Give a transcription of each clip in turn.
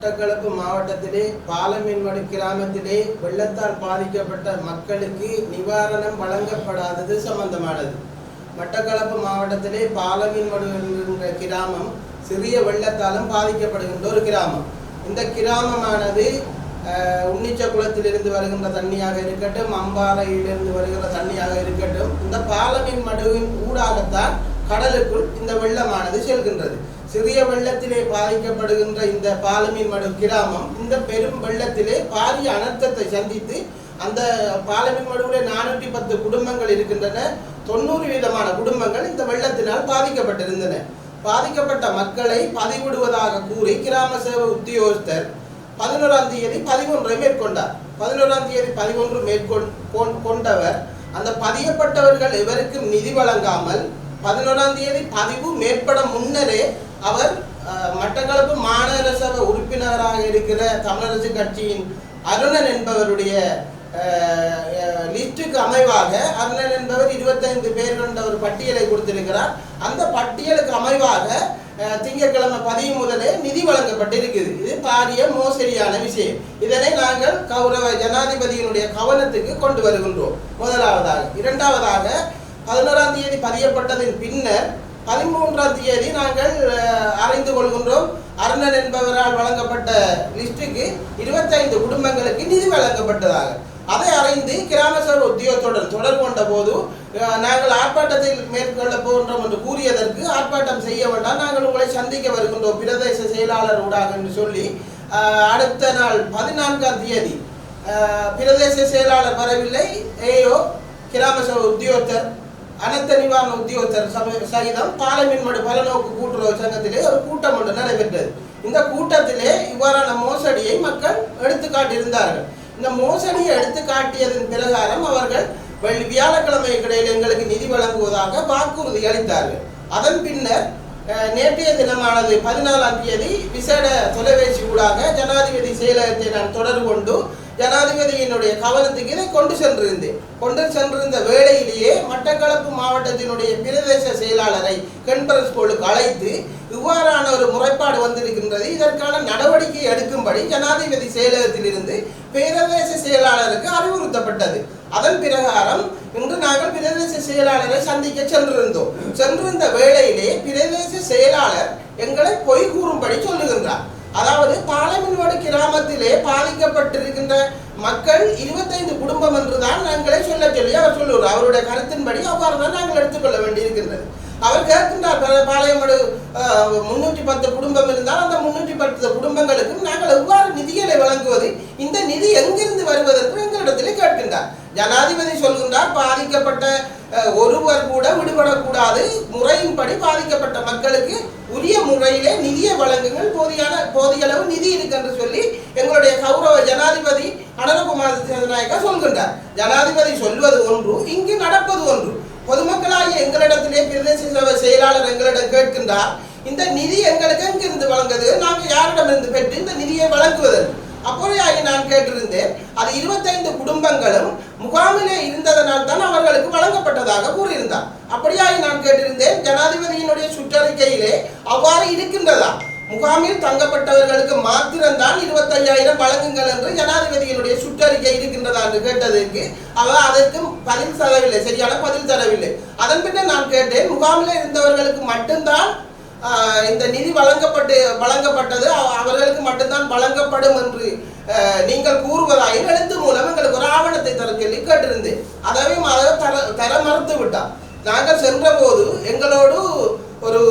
மட்டக்களப்பு மாவட்டத்திலே பாலமீன்மடு கிராமத்திலே வெள்ளத்தால் பாதிக்கப்பட்ட மக்களுக்கு நிவாரணம் வழங்கப்படாதது சம்பந்தமானது. மட்டக்களப்பு மாவட்டத்திலே பாலமீன்மடு என்கின்ற கிராமம் சிறிய வெள்ளத்தாலும் பாதிக்கப்படுகின்ற ஒரு கிராமம். இந்த கிராமமானது உன்னிச்ச குளத்திலிருந்து வருகின்ற தண்ணியாக இருக்கட்டும், அம்பாறையிலிருந்து வருகின்ற தண்ணியாக இருக்கட்டும், இந்த பாலமீன்மடுவின் ஊடாகத்தான் கடலுக்குள் இந்த வெள்ளமானது செல்கின்றது. சிறிய வெள்ளத்திலே பாதிக்கப்படுகின்ற இந்த பாலமீன்மடு கிராமம் இந்த பெரும் வெள்ளத்திலே பாரிய அனர்த்தத்தை சந்தித்து அந்த பாலமீன்மடுவிலே 410 குடும்பங்கள் இருக்கின்றன. 90% குடும்பங்கள் இந்த வெள்ளத்தினால் பாதிக்கப்பட்டிருந்தன. பாதிக்கப்பட்ட மக்களை பதிவிடுவதாக கூறி கிராம சேவை உத்தியோகஸ்தர் 11ஆம் தேதி 11 மேற்கொண்டார். 11ஆம் தேதி 11 மேற்கொண்டவர் அந்த பதியப்பட்டவர்கள் எவருக்கும் நிதி வழங்காமல் 11ஆம் தேதி பதிவு மேற்பட முன்னரே அவர் மட்டக்களப்பு மாநகர சபை உறுப்பினராக இருக்கிற தமிழரசு கட்சியின் அருணன் என்பவருடைய லிஸ்டுக்கு அமைவாக அருணன் என்பவர் 25 பேர் கொண்ட ஒரு பட்டியலை கொடுத்திருக்கிறார். அந்த பட்டியலுக்கு அமைவாக திங்கட்கிழமை பதிவு முதலே நிதி வழங்கப்பட்டிருக்குது. இது பாரிய மோசடியான விஷயம். இதனை நாங்கள் கௌரவ ஜனாதிபதியினுடைய கவனத்துக்கு கொண்டு வருகின்றோம். முதலாவதாக. இரண்டாவதாக 11ஆம் தேதி பதியப்பட்டதின் பின்னர் 13ஆம் தேதி நாங்கள் அறிந்து கொள்கின்றோம் அருணன் என்பவரால் வழங்கப்பட்ட லிஸ்டுக்கு 25 குடும்பங்களுக்கு நிதி வழங்கப்பட்டதாக. அதை அறிந்து கிராம சபை உத்தியோகத்துடன் தொடர்பு கொண்ட போது நாங்கள் ஆர்ப்பாட்டத்தில் மேற்கொள்ள போகின்றோம் என்று கூறியதற்கு ஆர்ப்பாட்டம் செய்ய வேண்டாம், நாங்கள் உங்களை சந்திக்க வருகின்றோம் பிரதேச செயலாளர் ஊடாக என்று சொல்லி அடுத்த நாள் 14ஆம் தேதி பிரதேச செயலாளர் வரவில்லை. ஏயோ கிராம சபை உத்தியோகத்தர் அனைத்து நிவாரண உத்தியோகத்தர் சகிதம் பாலமீன்மடு பலநோக்கு கூட்டுறவு சங்கத்திலே ஒரு கூட்டம் ஒன்று நடைபெற்றது. இந்த கூட்டத்திலே இவ்வாறான மோசடியை மக்கள் எடுத்துக்காட்டியிருந்தார்கள். இந்த மோசடியை எடுத்துக்காட்டியதன் பிரகாரம் அவர்கள் வியாழக்கிழமை இடையில் எங்களுக்கு நிதி வழங்குவதாக வாக்குறுதி அளித்தார்கள். அதன் பின்னர் நேற்றைய தினமானது 14ஆம் தேதி விசேட தொலைபேசி ஊடாக ஜனாதிபதி செயலகத்தை நான் தொடர்பு கொண்டு ஜனாதிபதியினுடைய கவனத்துக்கு இதை கொண்டு சென்றிருந்த வேளையிலேயே மட்டக்களப்பு மாவட்டத்தினுடைய பிரதேச செயலாளரை கான்ஃபரன்ஸ் கோலுக்கு அழைத்து இவ்வாறான ஒரு முறைப்பாடு வந்திருக்கின்றது, இதற்கான நடவடிக்கை எடுக்கும்படி ஜனாதிபதி செயலகத்திலிருந்து பிரதேச செயலாளருக்கு அறிவுறுத்தப்பட்டது. அதன் பிரகாரம் இன்று நாங்கள் பிரதேச செயலாளரை சந்திக்க சென்றிருந்த வேளையிலே பிரதேச செயலாளர் எங்களை பொய் கூறும்படி சொல்லுகின்றார். அதாவது பாலமீன்மடு கிராமத்திலே பாதிக்கப்பட்டிருக்கின்ற மக்கள் 25 குடும்பம் என்றுதான் நாங்களே சொல்லி அவர் சொல்லுவார். அவருடைய கருத்தின்படி அவ்வாறு தான் நாங்கள் எடுத்துக்கொள்ள வேண்டியிருக்கின்றது. அவர் கேட்கின்றார், பாளையமடு 310 குடும்பம் இருந்தால் அந்த 310 குடும்பங்களுக்கும் நாங்கள் எவ்வாறு நிதிகளை வழங்குவது, இந்த நிதி எங்கிருந்து வருவது என்று எங்களிடத்திலே கேட்கின்றார். ஜனாதிபதி சொல்கின்றார், பாதிக்கப்பட்ட ஒருவர் கூட விடுபடக்கூடாது, முறையின்படி பாதிக்கப்பட்ட மக்களுக்கு உரிய முறையிலே நிதியை வழங்குங்கள், போதிய அளவு நிதி இருக்கு என்று சொல்லி எங்களுடைய கௌரவ ஜனாதிபதி அனுரகுமார் திசாநாயக்கா சொல்கின்றார். ஜனாதிபதி சொல்வது ஒன்று, இங்கு நடப்பது ஒன்று. பொதுமக்களாகிய எங்களிடத்திலே பிரதேச சபை செயலாளர் எங்களிடம் கேட்கின்றார், இந்த நிதி எங்களுக்கு எங்கிருந்து வழங்குது, நாங்கள் யாரிடமிருந்து பெற்று இந்த நிதியை வழங்குவதற்கு. அப்போதையாகி நான் கேட்டிருந்தேன், அது 25 குடும்பங்களும் முகாமிலே இருந்ததனால் தான் அவர்களுக்கு வழங்கப்பட்டதாக கூறியிருந்தார். அப்படியாகி நான் கேட்டிருந்தேன், ஜனாதிபதியினுடைய சுற்றறிக்கையிலே அவ்வாறு இருக்கின்றதா, முகாமில் தங்கப்பட்டவர்களுக்கு மாத்திரம்தான் 25,000 வழங்குங்கள் என்று ஜனாதிபதியினுடைய சுற்றறிக்கை இருக்கின்றதா என்று கேட்டதற்கு அவர் அதற்கு பதில் தரவில்லை, சரியான பதில் தரவில்லை. அதன் பின்னர் நான் கேட்டேன், முகாமில் இருந்தவர்களுக்கு மட்டும்தான் இந்த நிதி வழங்கப்பட்டது, அவர்களுக்கு மட்டும்தான் வழங்கப்படும் என்று நீங்கள் கூறுவதாயின் எழுத்து மூலம் எங்களுக்கு ஒரு ஆவணத்தை தர சொல்லி கேட்டிருந்தேன். அதையும் தர மறுத்து விட்டார். நாங்கள் சென்ற போது எங்களோடு ஒரு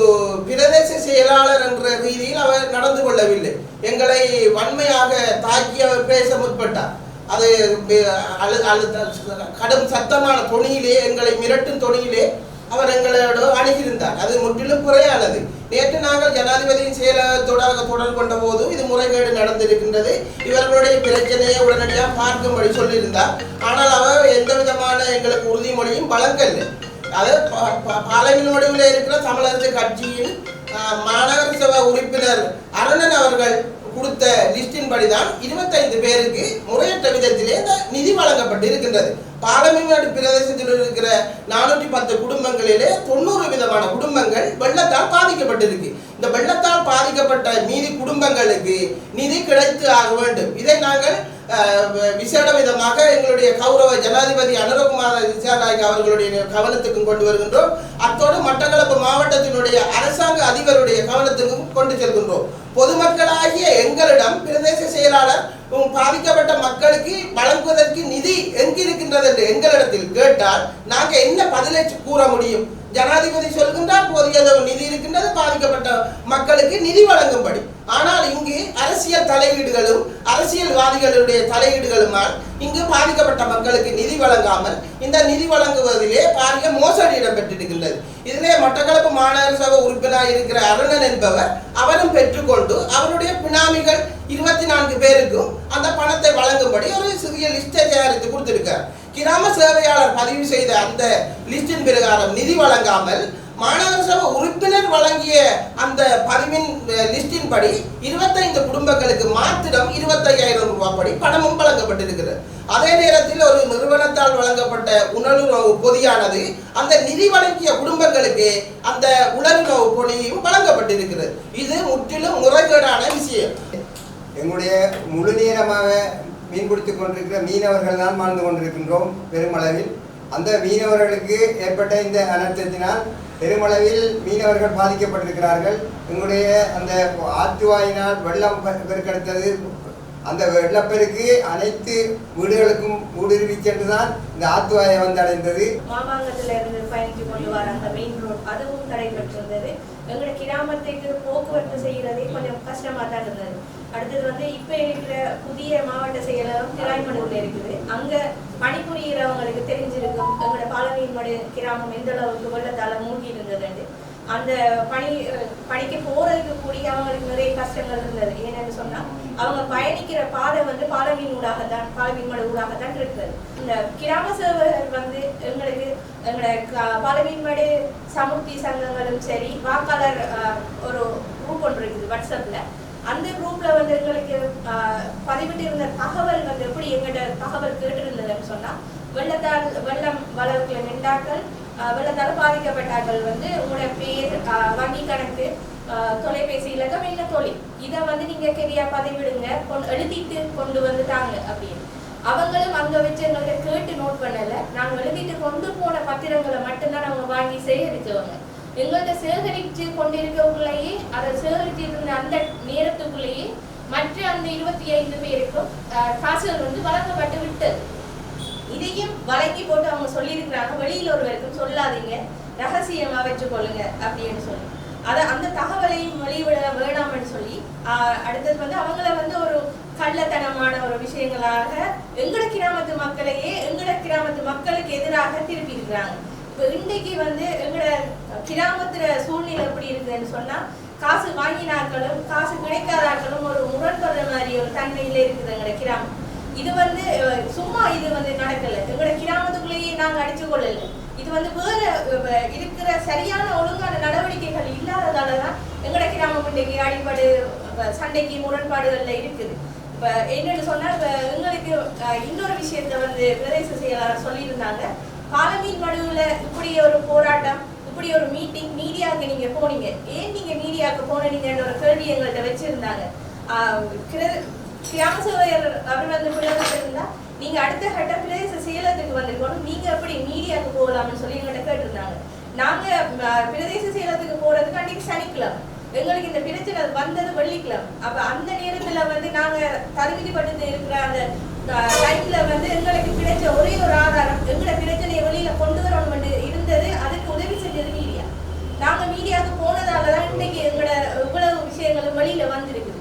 பிரதேச செயலாளர் என்ற ரீதியில் அவர் நடந்து கொள்ளவில்லை. எங்களை வன்மையாக தாக்கி அவர் பேச முற்பட்டார். அது கடும் சத்தமான தொனியிலே, எங்களை மிரட்டும் தொனியிலே அவர் எங்களோடு அணுகியிருந்தார். அது முற்றிலும் குறையானது. நேற்று நாங்கள் ஜனாதிபதியின் செயலகத்தோடாக தொடர்பு கொண்ட போது இது முறைகேடு நடந்திருக்கின்றது, இவர்களுடைய பிரச்சனையை உடனடியாக பார்க்கும்படி சொல்லியிருந்தார். ஆனால் அவர் எந்த விதமான எங்களுக்கு உறுதிமொழியும் வழங்கவில்லை. அது பாலமீன்மடுவில் இருக்கிற தமிழரசு கட்சியின் மாநகர சபை உறுப்பினர் அருணன் அவர்கள் கொடுத்த லிஸ்டின் படிதான் 25 பேருக்கு முறையற்ற விதத்திலே இந்த நிதி வழங்கப்பட்டு இருக்கின்றது. பாலமேடு பிரதேசத்தில் இருக்கிற 410 குடும்பங்களிலே 90 விதமான குடும்பங்கள் வெள்ளத்தால் பாதிக்கப்பட்டிருக்கு. இந்த வெள்ளத்தால் பாதிக்கப்பட்ட மீதி குடும்பங்களுக்கு நிதி கிடைத்து ஆக வேண்டும். இதை நாங்கள் விசேட விதமாக எங்களுடைய கௌரவ ஜனாதிபதி அனுரகுமார திசாநாயக்க அவர்களுடைய கவனத்துக்கும் கொண்டு வருகின்றோம். அத்தோடு மட்டக்களப்பு மாவட்டத்தினுடைய அரசாங்க அதிபருடைய கவனத்துக்கும் கொண்டு செல்கின்றோம். பொதுமக்களாகிய எங்களிடம் பிரதேச செயலாளர் பாதிக்கப்பட்ட மக்களுக்கு வழங்குவதற்கு நிதி எங்கிருக்கின்றது என்று எங்களிடத்தில் கேட்டால் நாங்கள் என்ன பதிலை கூற முடியும்? ஜனாதிபதி சொல்கின்றார் போதிய நிதி இருக்கின்றது, பாதிக்கப்பட்ட மக்களுக்கு நிதி வழங்கும்படி. ஆனால் இங்கு அரசியல் தலையீடுகளும் அரசியல்வாதிகளுடைய தலையீடுகளுமால் இங்கு பாதிக்கப்பட்ட மக்களுக்கு நிதி வழங்காமல் இந்த நிதி வழங்குவதிலே பாரிய மோசடி இடம்பெற்றிருக்கின்றது. இதிலே மட்டக்களப்பு மாநகர சபை உறுப்பினர் இருக்கிற அருணன் என்பவர் அவரும் பெற்றுக்கொண்டு அவருடைய பினாமிகள் 24 பேருக்கும் அந்த பணத்தை வழங்கும்படி ஒரு சிறிய லிஸ்டை தயாரித்து கொடுத்திருக்கார். கிராம சேவையாளர் பதிவு செய்த அந்த லிஸ்டின் பிரகாரம் நிதி வழங்காமல் மாநகர சபை உறுப்பினர் வழங்கிய அந்த பதிவின் லிஸ்டின் படி 25 குடும்பங்களுக்கு மாத்திரம் 25,000 ரூபாய் படி பணமும் வழங்கப்பட்டிருக்கிறது. அதே நேரத்தில் ஒரு நிறுவனத்தால் வழங்கப்பட்ட உணவுணவு பொதியானது அந்த நிதி வழங்கிய குடும்பங்களுக்கு அந்த உணவுணவு பொதியும் வழங்கப்பட்டிருக்கிறது. இது முற்றிலும் முறைகேடான விஷயம். எங்களுடைய முழு நேரமாக மீன் பிடித்துக் கொண்டிருக்கிற மீனவர்கள் தான் வாழ்ந்து கொண்டிருக்கின்றோம். பெருமளவில் அந்த மீனவர்களுக்கு ஏற்பட்ட இந்த அனர்த்தத்தினால் பெருமளவில் மீனவர்கள் பாதிக்கப்பட்டிருக்கிறார்கள். எங்களுடைய அந்த ஆற்றுவாயினால் வெள்ளம் பெருக்கெடுத்தது. அந்த வெள்ளப்பெருக்கு அனைத்து வீடுகளுக்கும் ஊடுருவி சென்றுதான் இந்த ஆத்துவாயை வந்தடைந்தது. மாமாங்கத்துல இருந்து பயணித்து கொண்டு வர அந்த மெயின் ரோட் அதுவும் தடைபட்டிருந்தது. எங்களோட கிராமத்துக்கு போக்குவரத்து செய்யறதே கொஞ்சம் கஷ்டமா தான் இருந்தது. அடுத்தது இப்ப இருக்கிற புதிய மாவட்ட செயலகம் திராய்மடுல இருக்குது. அங்க பணிபுரியறவங்களுக்கு தெரிஞ்சிருக்கும் எங்களோட பாலமீன்மடு கிராமம் எந்த அளவுக்கு வெள்ளத்தால மூழ்கி இருந்தது. அந்த பணிக்கு போறதுக்கு கூடிய அவங்களுக்கு நிறைய கஷ்டங்கள் இருந்தது. ஏன்னு சொன்னா அவங்க பயணிக்கிற பாதை பாலமீன் மடு ஊடாகத்தான் இருக்கிறது. இந்த கிராம சேவகர் எங்களுக்கு எங்களோட பாலமீன்மடு சமுர்த்தி சங்கங்களும் சரி, வாக்காளர் ஒரு குரூப் ஒன்று இருக்குது வாட்ஸ்அப்ல. அந்த குரூப்ல எங்களுக்கு பதிவிட்டு இருந்த தகவல் எப்படி எங்கள்கிட்ட தகவல் கேட்டிருந்ததுன்னு சொன்னா, வெள்ளம் வளவுக்குள்ள நின்றாக்கள், வெள்ளத்தால் பாதிக்கப்பட்டார்கள் உங்களோட பேர், வங்கி கணக்கு, தொலைபேசி இலக்கம் என்ன தொழில், இதை நீங்க கெரியா பதிவிடுங்க, எழுதிட்டு கொண்டு தாங்க அப்படின்னு. அவங்களும் அங்க வச்சு எங்கள்கிட்ட கேட்டு நோட் பண்ணல. நாங்க எழுதிட்டு கொண்டு போன பத்திரங்களை மட்டும்தான் அவங்க வாங்கி சேகரிச்சவங்க. எங்கள்கிட்ட சேகரிச்சு கொண்டிருக்கக்குள்ளேயே அதை சேகரிச்சு இருந்த அந்த நேரத்துக்குள்ளேயே மற்ற அந்த 25 பேருக்கும் காசுகள் வழங்கப்பட்டு விட்டது. இதையும் வழங்கி போட்டு அவங்க சொல்லியிருக்கிறாங்க, வெளியில் ஒருவருக்கும் சொல்லாதீங்க, ரகசியமா வச்சுக்கொள்ளுங்க அப்படின்னு சொல்லி அந்த தகவலையும் வெளியிட வேணாம்னு சொல்லி அடுத்தது அவங்கள ஒரு கள்ளத்தனமான ஒரு விஷயங்களாக எங்கட கிராமத்து மக்களையே எங்கட கிராமத்து மக்களுக்கு எதிராக திருப்பி இருக்கிறாங்க. இப்போ இன்றைக்கு எங்கட கிராமத்துல சூழ்நிலை எப்படி இருக்குதுன்னு சொன்னா, காசு வாங்கினாக்களும் காசு கிடைக்காதாக்களும் ஒரு முரண்படுற மாதிரி ஒரு தன்மையில இருக்குது எங்கட கிராமம். இது சும்மா இது நடக்கல. எங்களோட கிராமத்துக்குள்ளேயே நாங்க அடிச்சு கொள்ளல. இது வேற இருக்கிற சரியான ஒழுங்கான நடவடிக்கைகள் இல்லாததாலதான் எங்களோட கிராமம் இன்றைக்கு அடிப்படை சண்டைக்கு முரண்பாடுகள்ல இருக்குது. இப்ப என்னன்னு சொன்னா, எங்களுக்கு இன்னொரு விஷயத்த பிரதேச செயலாளர் சொல்லியிருந்தாங்க. பாலமீன் மடுவுல இப்படி ஒரு போராட்டம், இப்படி ஒரு மீட்டிங் மீடியாவுக்கு நீங்க போனீங்க, ஏன் நீங்க மீடியாவுக்கு போனீங்கன்ற ஒரு கேள்வி எங்கள்கிட்ட வச்சிருந்தாங்க. கிராம சேவையர் அவர் இருந்தா நீங்க அடுத்த கட்ட பிரதேச செயலகத்துக்கு வந்திருக்கணும், நீங்க எப்படி மீடியாவுக்கு போகலாம்னு சொல்லி எங்கள்கிட்ட கேட்டிருந்தாங்க. நாங்க பிரதேச செயலகத்துக்கு போறதுக்கு அன்னைக்கு சனிக்கிழமை, எங்களுக்கு இந்த பிரச்சனை வந்தது வெள்ளிக்கிழமை. அப்ப அந்த நேரத்துல நாங்க தகுதிப்பட்டு இருக்கிற அந்த டைம்ல எங்களுக்கு கிடைச்ச ஒரே ஒரு ஆதாரம், எங்களோட பிரச்சனையை வெளியில கொண்டு வரணும் இருந்தது. அதுக்கு உதவி செஞ்சது மீடியா. நாங்க மீடியாவுக்கு போனதாலதான் இன்னைக்கு எங்களோட இவ்வளவு விஷயங்களும் வெளியில வந்திருக்கு.